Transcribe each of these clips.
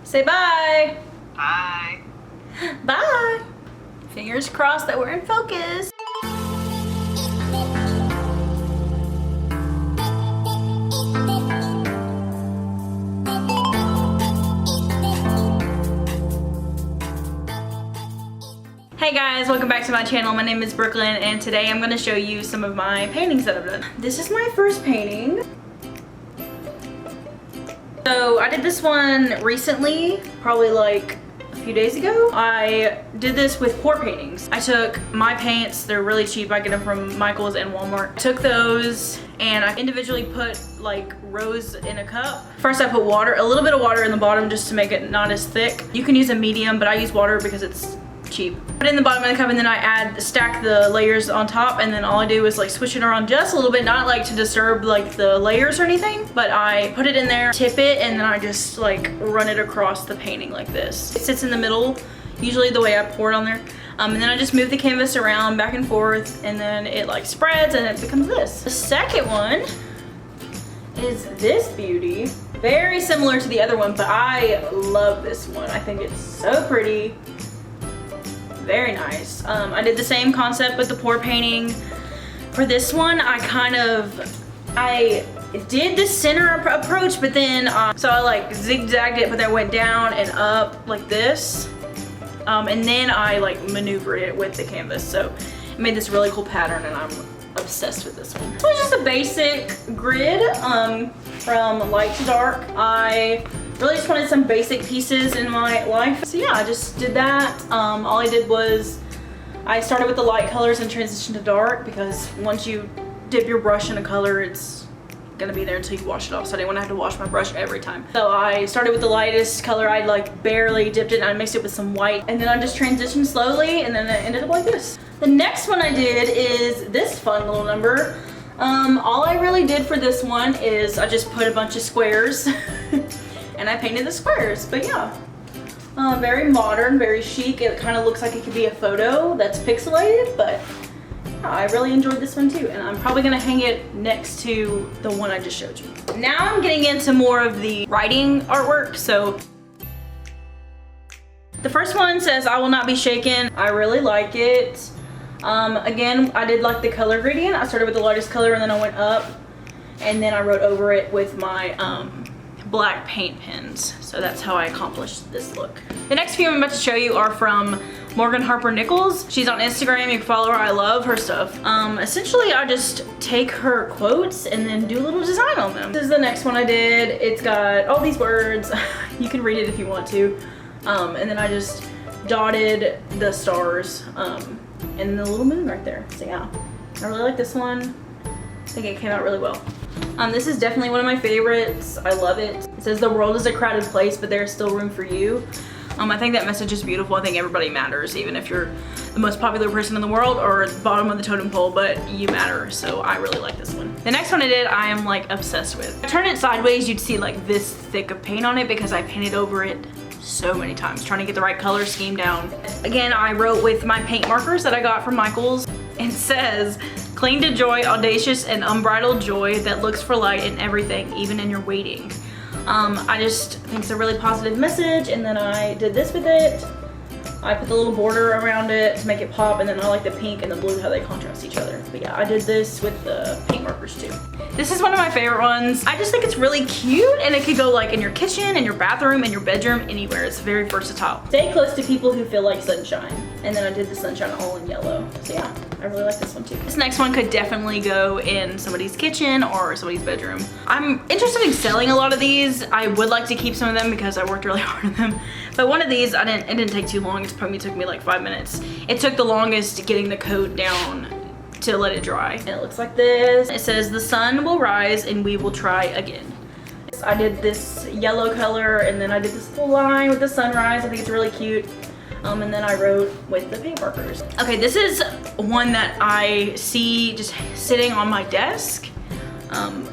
Say bye. Bye. Bye. Fingers crossed that we're in focus. Hey guys, welcome back to my channel. My name is Brooklyn and today I'm going to show you some of my paintings that I've done. This is my first painting. So I did this one recently, probably like a few days ago. I did this with pour paintings. I took my paints, they're really cheap, I get them from Michael's and Walmart. I took those and I individually put like rows in a cup. First I put water, a little bit of water in the bottom just to make it not as thick. You can use a medium, but I use water because it's cheap. Put it in the bottom of the cup and then I stack the layers on top, and then all I do is like switch it around just a little bit, not like to disturb like the layers or anything, but I put it in there, tip it, and then I just like run it across the painting like this. It sits in the middle, usually the way I pour it on there. And then I just move the canvas around back and forth, and then it like spreads and it becomes this. The second one is this beauty. Very similar to the other one, but I love this one. I think it's so pretty. Very nice. I did the same concept with the pour painting. For this one, I did the center approach, but then, so I like zigzagged it, but then I went down and up like this. And then I like maneuvered it with the canvas. So it made this really cool pattern and I'm obsessed with this one. So it's just a basic grid from light to dark. I really just wanted some basic pieces in my life. So yeah, I just did that. All I did was I started with the light colors and transitioned to dark, because once you dip your brush in a color, it's gonna be there until you wash it off. So I didn't want to have to wash my brush every time. So I started with the lightest color. I like barely dipped it and I mixed it with some white, and then I just transitioned slowly, and then it ended up like this. The next one I did is this fun little number. All I really did for this one is I just put a bunch of squares and I painted the squares. But yeah, very modern, very chic. It kind of looks like it could be a photo that's pixelated, but yeah, I really enjoyed this one too. And I'm probably gonna hang it next to the one I just showed you. Now I'm getting into more of the writing artwork. So the first one says, "I will not be shaken." I really like it. Again, I did like the color gradient. I started with the lightest color and then I went up, and then I wrote over it with my black paint pens. So that's how I accomplished this look. The next few I'm about to show you are from Morgan Harper Nichols. She's on Instagram, you can follow her, I love her stuff. Essentially I just take her quotes and then do a little design on them. This is the next one I did. It's got all these words. You can read it if you want to. And then I just dotted the stars and the little moon right there. So yeah, I really like this one. I think it came out really well. This is definitely one of my favorites. I love it. It says, "The world is a crowded place, but there is still room for you." I think that message is beautiful. I think everybody matters, even if you're the most popular person in the world or at the bottom of the totem pole, but you matter. So I really like this one. The next one I did, I am like obsessed with. If I turn it sideways, you'd see like this thick of paint on it because I painted over it so many times trying to get the right color scheme down. Again, I wrote with my paint markers that I got from Michael's. It says, "Cling to joy, audacious and unbridled joy that looks for light in everything, even in your waiting." I just think it's a really positive message, and then I did this with it. I put the little border around it to make it pop, and then I like the pink and the blue, how they contrast each other. But yeah, I did this with the paint markers too. This is one of my favorite ones. I just think it's really cute, and it could go like in your kitchen, in your bathroom, in your bedroom, anywhere. It's very versatile. Stay close to people who feel like sunshine. And then I did the sunshine all in yellow. So yeah, I really like this one too. This next one could definitely go in somebody's kitchen or somebody's bedroom. I'm interested in selling a lot of these. I would like to keep some of them because I worked really hard on them. But one of these, it didn't take too long. It probably took me like 5 minutes. It took the longest getting the coat down to let it dry. And it looks like this. It says, "The sun will rise and we will try again." I did this yellow color, and then I did this little line with the sunrise. I think it's really cute. And then I wrote with the paint markers. Okay, this is one that I see just sitting on my desk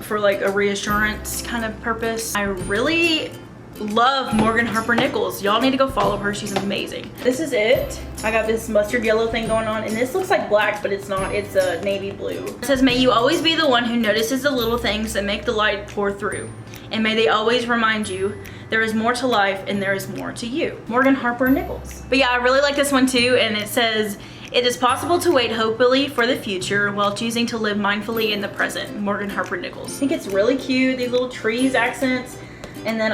for like a reassurance kind of purpose. I really love Morgan Harper Nichols. Y'all need to go follow her. She's amazing. This is it. I got this mustard yellow thing going on, and this looks like black, but it's not. It's a navy blue. It says, "May you always be the one who notices the little things that make the light pour through. And may they always remind you There is more to life and there is more to you. Morgan Harper Nichols. But yeah, I really like this one too, and it says, it is possible to wait hopefully for the future while choosing to live mindfully in the present. Morgan Harper Nichols. I think it's really cute, these little trees accents. And then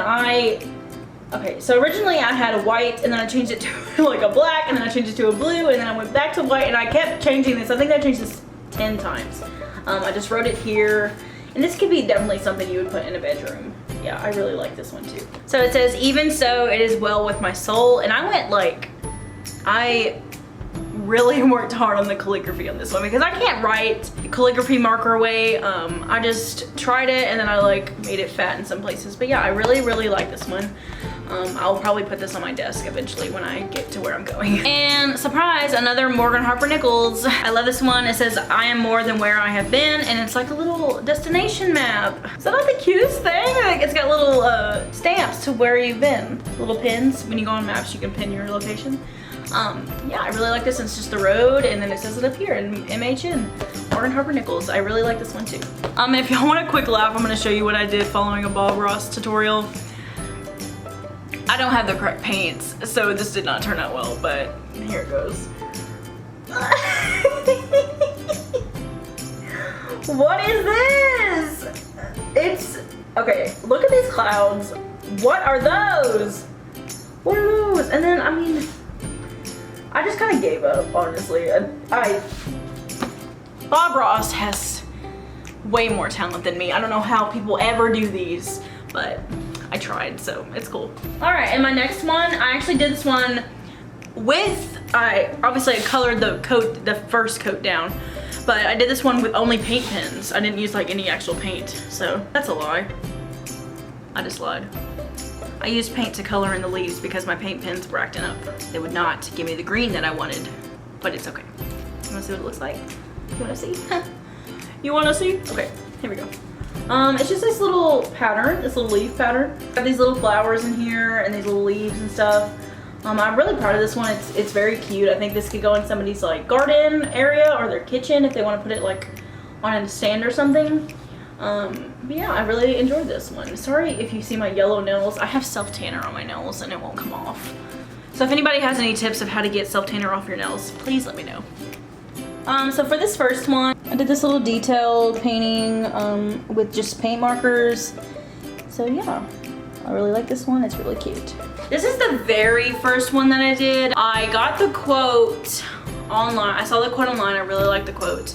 okay, so originally I had a white and then I changed it to like a black and then I changed it to a blue and then I went back to white and I kept changing this. I think I changed this 10 times. I just wrote it here. And this could be definitely something you would put in a bedroom. Yeah, I really like this one too. So it says, even so, it is well with my soul. And I went like, I really worked hard on the calligraphy on this one because I can't write calligraphy marker way. I just tried it and then I like made it fat in some places. But yeah, I really, really like this one. I'll probably put this on my desk eventually when I get to where I'm going. And surprise, another Morgan Harper Nichols. I love this one. It says, I am more than where I have been, and it's like a little destination map. Is that not the cutest thing? Like, it's got little stamps to where you've been. Little pins. When you go on maps, you can pin your location. Yeah, I really like this. It's just the road, and then it says it up here in MHN. Morgan Harper Nichols. I really like this one too. If y'all want a quick laugh, I'm gonna show you what I did following a Bob Ross tutorial. I don't have the correct paints, so this did not turn out well, but here it goes. What is this? It's, okay, look at these clouds. What are those? What are those? And then, I mean, I just kind of gave up, honestly. Bob Ross has way more talent than me. I don't know how people ever do these, but I tried, so it's cool. All right, and my next one, I actually did this one with, obviously I colored the coat, the first coat down, but I did this one with only paint pens. I didn't use like any actual paint, so that's a lie. I just lied. I used paint to color in the leaves because my paint pens were acting up. They would not give me the green that I wanted, but it's okay. You wanna see what it looks like? You wanna see? You wanna see? Okay, here we go. It's just this little pattern, this little leaf pattern. Got these little flowers in here and these little leaves and stuff. I'm really proud of this one. It's very cute. I think this could go in somebody's like garden area or their kitchen if they want to put it like on a stand or something. But yeah, I really enjoyed this one. Sorry if you see my yellow nails. I have self-tanner on my nails and it won't come off. So if anybody has any tips of how to get self-tanner off your nails, please let me know. So for this first one, I did this little detailed painting with just paint markers. So yeah, I really like this one. It's really cute. This is the very first one that I did. I got the quote online. I saw the quote online. I really liked the quote.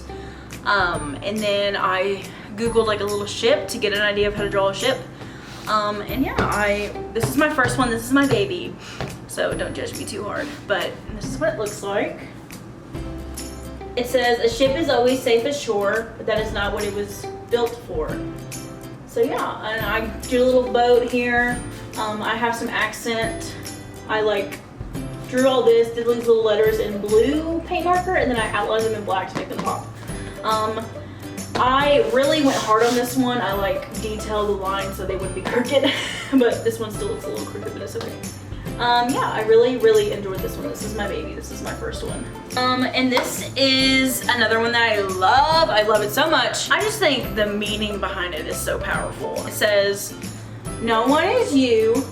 And then I Googled like a little ship to get an idea of how to draw a ship. And yeah, this is my first one. This is my baby. So don't judge me too hard. But this is what it looks like. It says, a ship is always safe ashore, but that is not what it was built for. So yeah, and I drew a little boat here. I have some accent. I like drew all this, did these little letters in blue paint marker, and then I outlined them in black to make them pop. I really went hard on this one. I like detailed the lines so they wouldn't be crooked, but this one still looks a little crooked, but it's okay. Yeah, I really, really enjoyed this one. This is my baby. This is my first one. And this is another one that I love. I love it so much. I just think the meaning behind it is so powerful. It says, no one is you,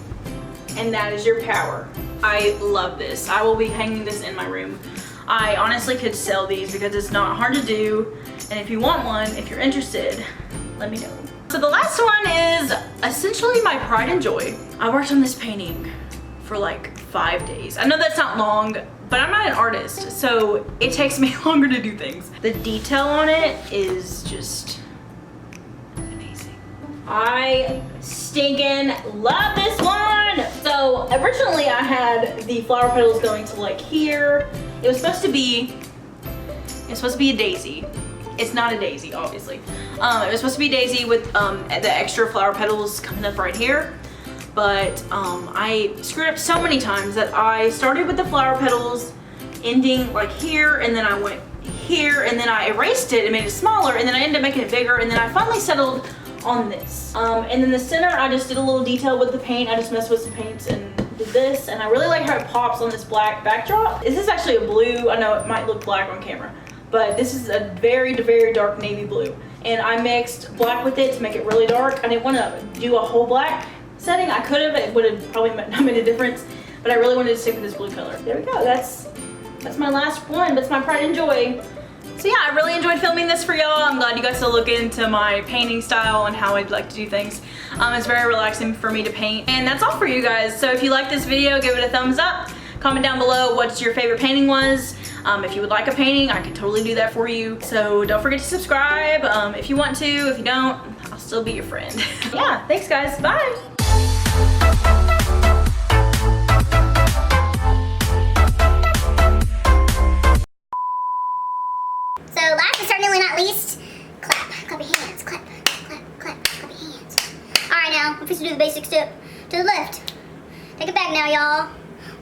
and that is your power. I love this. I will be hanging this in my room. I honestly could sell these because it's not hard to do. And if you want one, if you're interested, let me know. So the last one is essentially my pride and joy. I worked on this painting for like 5 days. I know that's not long, but I'm not an artist, so it takes me longer to do things. The detail on it is just amazing. I stinking love this one. So originally I had the flower petals going to like here. It was supposed to be a daisy. It's not a daisy, obviously. It was supposed to be a daisy with the extra flower petals coming up right here. But I screwed up so many times that I started with the flower petals ending like here, and then I went here, and then I erased it and made it smaller, and then I ended up making it bigger, and then I finally settled on this. And then the center, I just did a little detail with the paint. I just messed with some paints and did this, and I really like how it pops on this black backdrop. This is actually a blue. I know it might look black on camera, but this is a very, very dark navy blue. And I mixed black with it to make it really dark. I didn't want to do a whole black, setting. I could have, it would have probably not made a difference, but I really wanted to stick with this blue color. There we go, that's my last one. That's my pride and joy. So yeah, I really enjoyed filming this for y'all. I'm glad you guys to look into my painting style and how I'd like to do things. It's very relaxing for me to paint. And that's all for you guys. So if you like this video, give it a thumbs up. Comment down below what your favorite painting was. If you would like a painting, I could totally do that for you. So don't forget to subscribe if you want to. If you don't, I'll still be your friend. Yeah, thanks guys, bye. So last but certainly not least, clap your hands, clap your hands. Alright now, I'm fixing to do the basic step to the left. Take it back now, y'all.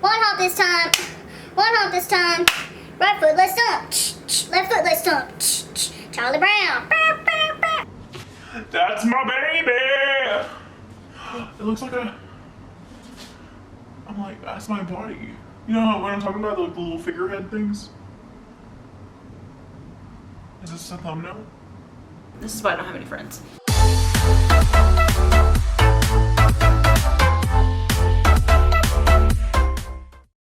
One hop this time, right foot, let's stomp, left foot, let's stomp, Charlie Brown. That's my baby! It looks like I'm like, that's my body. You know what I'm talking about, like the little figurehead things? Is this a thumbnail? This is why I don't have any friends.